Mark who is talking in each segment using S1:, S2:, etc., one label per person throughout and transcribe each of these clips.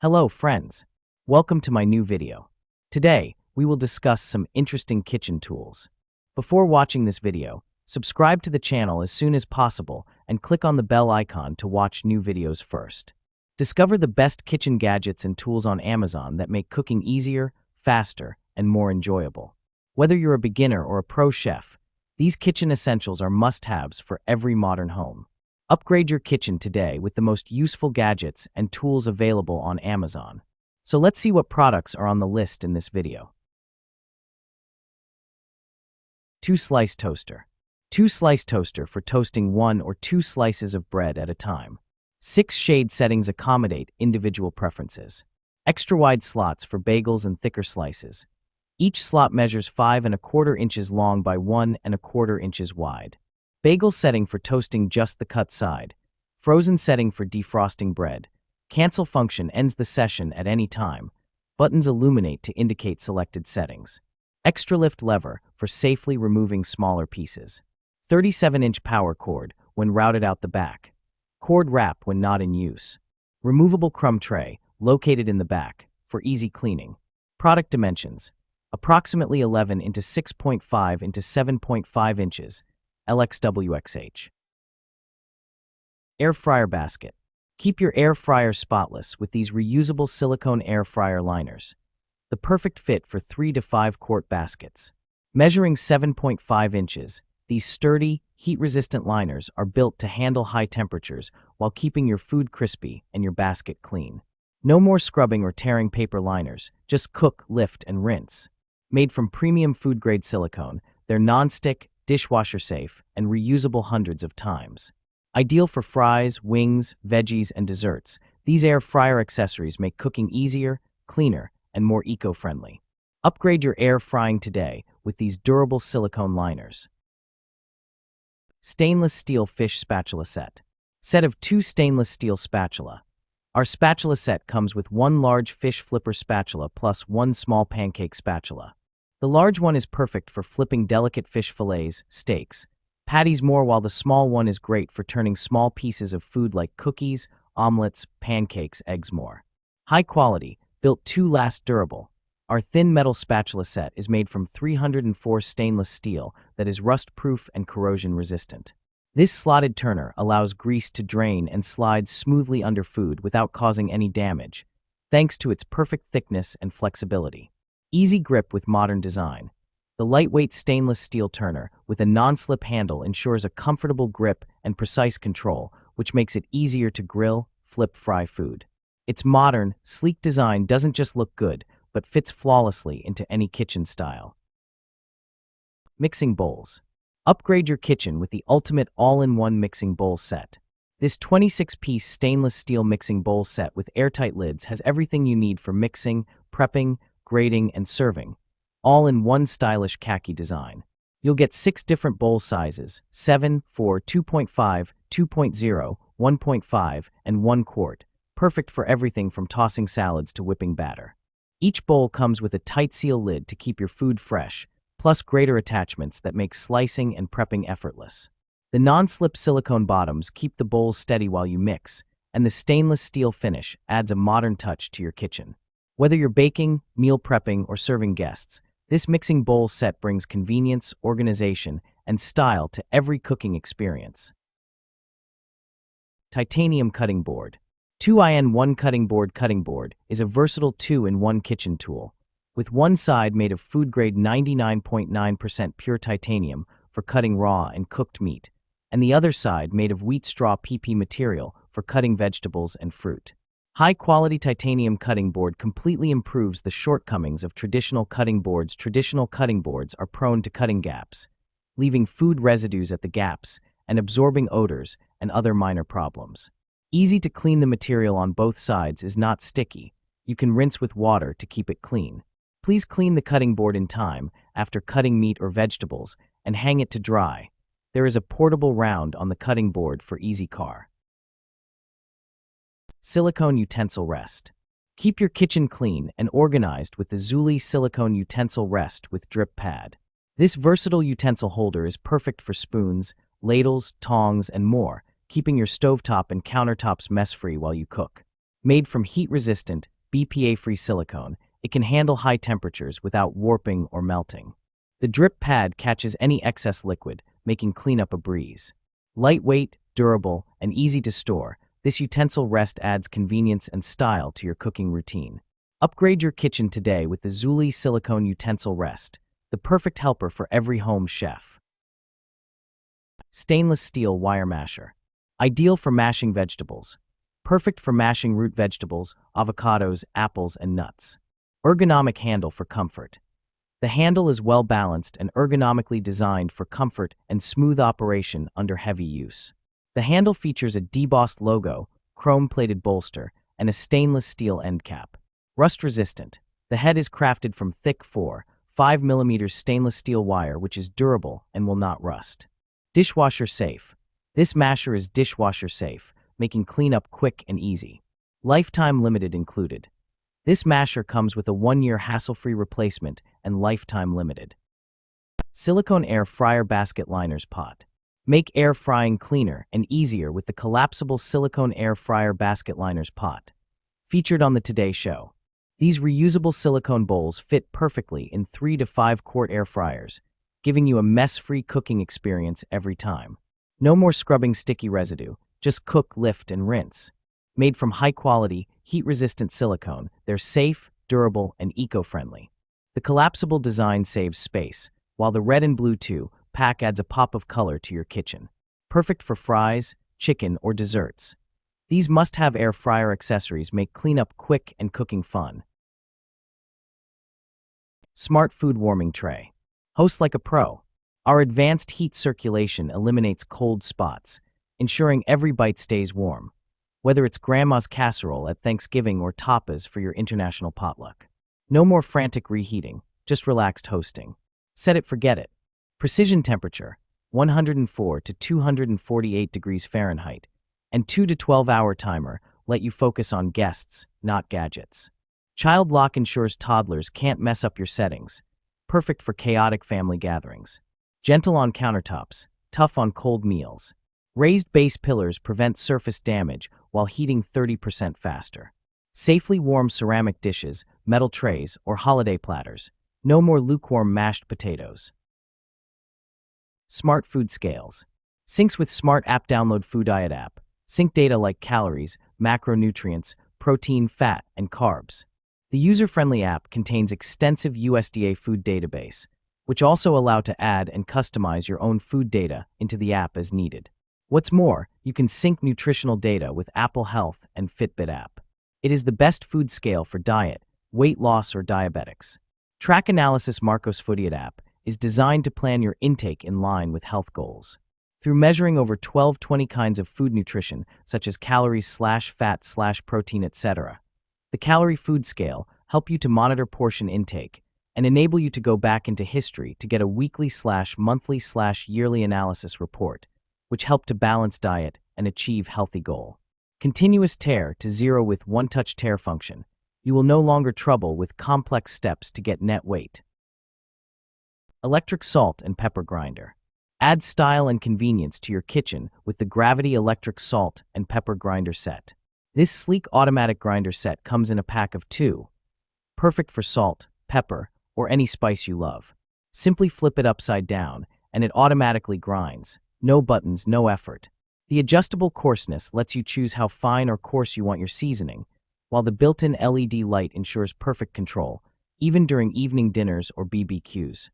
S1: Hello friends, welcome to my new video. Today, we will discuss some interesting kitchen tools. Before watching this video, subscribe to the channel as soon as possible and click on the bell icon to watch new videos first. Discover the best kitchen gadgets and tools on Amazon that make cooking easier, faster, and more enjoyable. Whether you're a beginner or a pro chef, these kitchen essentials are must-haves for every modern home. Upgrade your kitchen today with the most useful gadgets and tools available on Amazon. So let's see what products are on the list in this video. 2-slice toaster. 2-slice toaster for toasting 1 or 2 slices of bread at a time. 6 shade settings accommodate individual preferences. Extra wide slots for bagels and thicker slices. Each slot measures 5 1/4 inches long by 1 1/4 inches wide. Bagel setting for toasting just the cut side. Frozen setting for defrosting bread. Cancel function ends the session at any time. Buttons illuminate to indicate selected settings. Extra lift lever for safely removing smaller pieces. 37-inch power cord when routed out the back. Cord wrap when not in use. Removable crumb tray located in the back for easy cleaning. Product dimensions: approximately 11 into 6.5 into 7.5 inches. LXWXH. Air fryer basket. Keep your air fryer spotless with these reusable silicone air fryer liners. The perfect fit for 3 to 5 quart baskets. Measuring 7.5 inches, these sturdy, heat-resistant liners are built to handle high temperatures while keeping your food crispy and your basket clean. No more scrubbing or tearing paper liners, just cook, lift, and rinse. Made from premium food-grade silicone, they're non-stick, dishwasher safe, and reusable hundreds of times. Ideal for fries, wings, veggies, and desserts, these air fryer accessories make cooking easier, cleaner, and more eco-friendly. Upgrade your air frying today with these durable silicone liners. Stainless steel fish spatula set. Set of 2 stainless steel spatula. Our spatula set comes with 1 large fish flipper spatula plus 1 small pancake spatula. The large one is perfect for flipping delicate fish fillets, steaks, patties more, while the small one is great for turning small pieces of food like cookies, omelets, pancakes, eggs more. High quality, built to last, durable. Our thin metal spatula set is made from 304 stainless steel that is rust-proof and corrosion-resistant. This slotted turner allows grease to drain and slide smoothly under food without causing any damage, thanks to its perfect thickness and flexibility. Easy grip with modern design. The lightweight stainless steel turner with a non-slip handle ensures a comfortable grip and precise control, which makes it easier to grill, fry food. Its modern, sleek design doesn't just look good, but fits flawlessly into any kitchen style. Mixing bowls. Upgrade your kitchen with the ultimate all-in-one mixing bowl set. This 26-piece stainless steel mixing bowl set with airtight lids has everything you need for mixing, prepping, grating, and serving, all in one stylish khaki design. You'll get 6 different bowl sizes: 7, 4, 2.5, 2.0, 1.5, and 1 quart, perfect for everything from tossing salads to whipping batter. Each bowl comes with a tight seal lid to keep your food fresh, plus grater attachments that make slicing and prepping effortless. The non-slip silicone bottoms keep the bowls steady while you mix, and the stainless steel finish adds a modern touch to your kitchen. Whether you're baking, meal prepping, or serving guests, this mixing bowl set brings convenience, organization, and style to every cooking experience. Titanium cutting board. 2-in-1 cutting board is a versatile 2-in-1 kitchen tool, with one side made of food-grade 99.9% pure titanium for cutting raw and cooked meat, and the other side made of wheat straw PP material for cutting vegetables and fruit. High-quality titanium cutting board completely improves the shortcomings of traditional cutting boards. Traditional cutting boards are prone to cutting gaps, leaving food residues at the gaps and absorbing odors and other minor problems. Easy to clean, the material on both sides is not sticky. You can rinse with water to keep it clean. Please clean the cutting board in time after cutting meat or vegetables and hang it to dry. There is a portable round on the cutting board for easy car. Silicone utensil rest. Keep your kitchen clean and organized with the Zuli silicone utensil rest with drip pad. This versatile utensil holder is perfect for spoons, ladles, tongs, and more, keeping your stovetop and countertops mess-free while you cook. Made from heat-resistant, BPA-free silicone, it can handle high temperatures without warping or melting. The drip pad catches any excess liquid, making cleanup a breeze. Lightweight, durable, and easy to store, this utensil rest adds convenience and style to your cooking routine. Upgrade your kitchen today with the Zuli Silicone Utensil Rest, the perfect helper for every home chef. Stainless steel wire masher. Ideal for mashing vegetables. Perfect for mashing root vegetables, avocados, apples, and nuts. Ergonomic handle for comfort. The handle is well balanced and ergonomically designed for comfort and smooth operation under heavy use. The handle features a debossed logo, chrome-plated bolster, and a stainless steel end cap. Rust-resistant. The head is crafted from thick 4.5mm stainless steel wire which is durable and will not rust. Dishwasher safe. This masher is dishwasher safe, making cleanup quick and easy. Lifetime limited included. This masher comes with a 1-year hassle-free replacement and lifetime limited. Silicone air fryer basket liners pot. Make air frying cleaner and easier with the collapsible silicone air fryer basket liners pot. Featured on the Today Show. These reusable silicone bowls fit perfectly in 3 to 5 quart air fryers, giving you a mess-free cooking experience every time. No more scrubbing sticky residue, just cook, lift, and rinse. Made from high-quality, heat-resistant silicone, they're safe, durable, and eco-friendly. The collapsible design saves space, while the red and blue 2-pack adds a pop of color to your kitchen. Perfect for fries, chicken, or desserts. These must-have air fryer accessories make cleanup quick and cooking fun. Smart food warming tray. Host like a pro. Our advanced heat circulation eliminates cold spots, ensuring every bite stays warm. Whether it's grandma's casserole at Thanksgiving or tapas for your international potluck. No more frantic reheating, just relaxed hosting. Set it, forget it. Precision temperature, 104 to 248 degrees Fahrenheit, and 2 to 12-hour timer let you focus on guests, not gadgets. Child lock ensures toddlers can't mess up your settings. Perfect for chaotic family gatherings. Gentle on countertops, tough on cold meals. Raised base pillars prevent surface damage while heating 30% faster. Safely warm ceramic dishes, metal trays, or holiday platters. No more lukewarm mashed potatoes. Smart food scales. Syncs with Smart App. Download Food Diet app. Sync data like calories, macronutrients, protein, fat, and carbs. The user-friendly app contains extensive USDA food database, which also allow to add and customize your own food data into the app as needed. What's more, you can sync nutritional data with Apple Health and Fitbit app. It is the best food scale for diet, weight loss, or diabetics. Track Analysis. Marcos Foodiet app is designed to plan your intake in line with health goals. Through measuring over 20 kinds of food nutrition, such as calories/fat/protein, etc., the Calorie Food Scale help you to monitor portion intake and enable you to go back into history to get a weekly/monthly/yearly analysis report, which help to balance diet and achieve healthy goal. Continuous tear to zero with one-touch tear function. You will no longer trouble with complex steps to get net weight. Electric salt and pepper grinder. Add style and convenience to your kitchen with the Gravity Electric Salt and Pepper Grinder Set. This sleek automatic grinder set comes in a pack of 2. Perfect for salt, pepper, or any spice you love. Simply flip it upside down, and it automatically grinds. No buttons, no effort. The adjustable coarseness lets you choose how fine or coarse you want your seasoning, while the built-in LED light ensures perfect control, even during evening dinners or BBQs.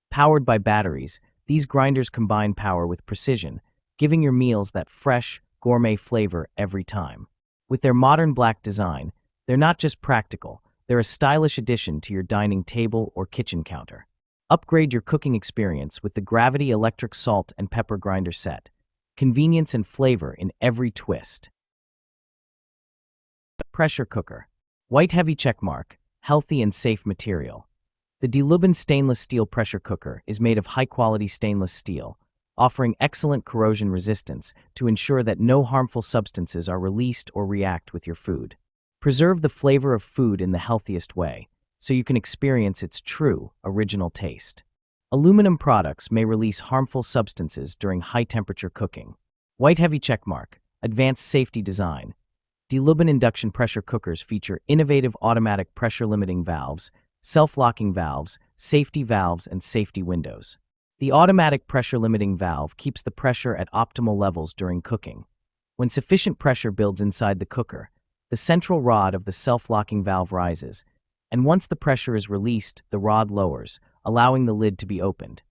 S1: Powered by batteries, these grinders combine power with precision, giving your meals that fresh, gourmet flavor every time. With their modern black design, they're not just practical, they're a stylish addition to your dining table or kitchen counter. Upgrade your cooking experience with the Gravity Electric Salt and Pepper Grinder Set. Convenience and flavor in every twist. Pressure cooker. White heavy checkmark, healthy and safe material. The DeLuban stainless steel pressure cooker is made of high-quality stainless steel, offering excellent corrosion resistance to ensure that no harmful substances are released or react with your food. Preserve the flavor of food in the healthiest way, so you can experience its true, original taste. Aluminum products may release harmful substances during high-temperature cooking. White heavy checkmark, advanced safety design. De-Lubin induction pressure cookers feature innovative automatic pressure-limiting valves, self-locking valves, safety valves, and safety windows. The automatic pressure-limiting valve keeps the pressure at optimal levels during cooking. When sufficient pressure builds inside the cooker, the central rod of the self-locking valve rises, and once the pressure is released, the rod lowers, allowing the lid to be opened.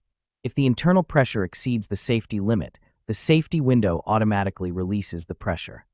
S1: If the internal pressure exceeds the safety limit, the safety window automatically releases the pressure.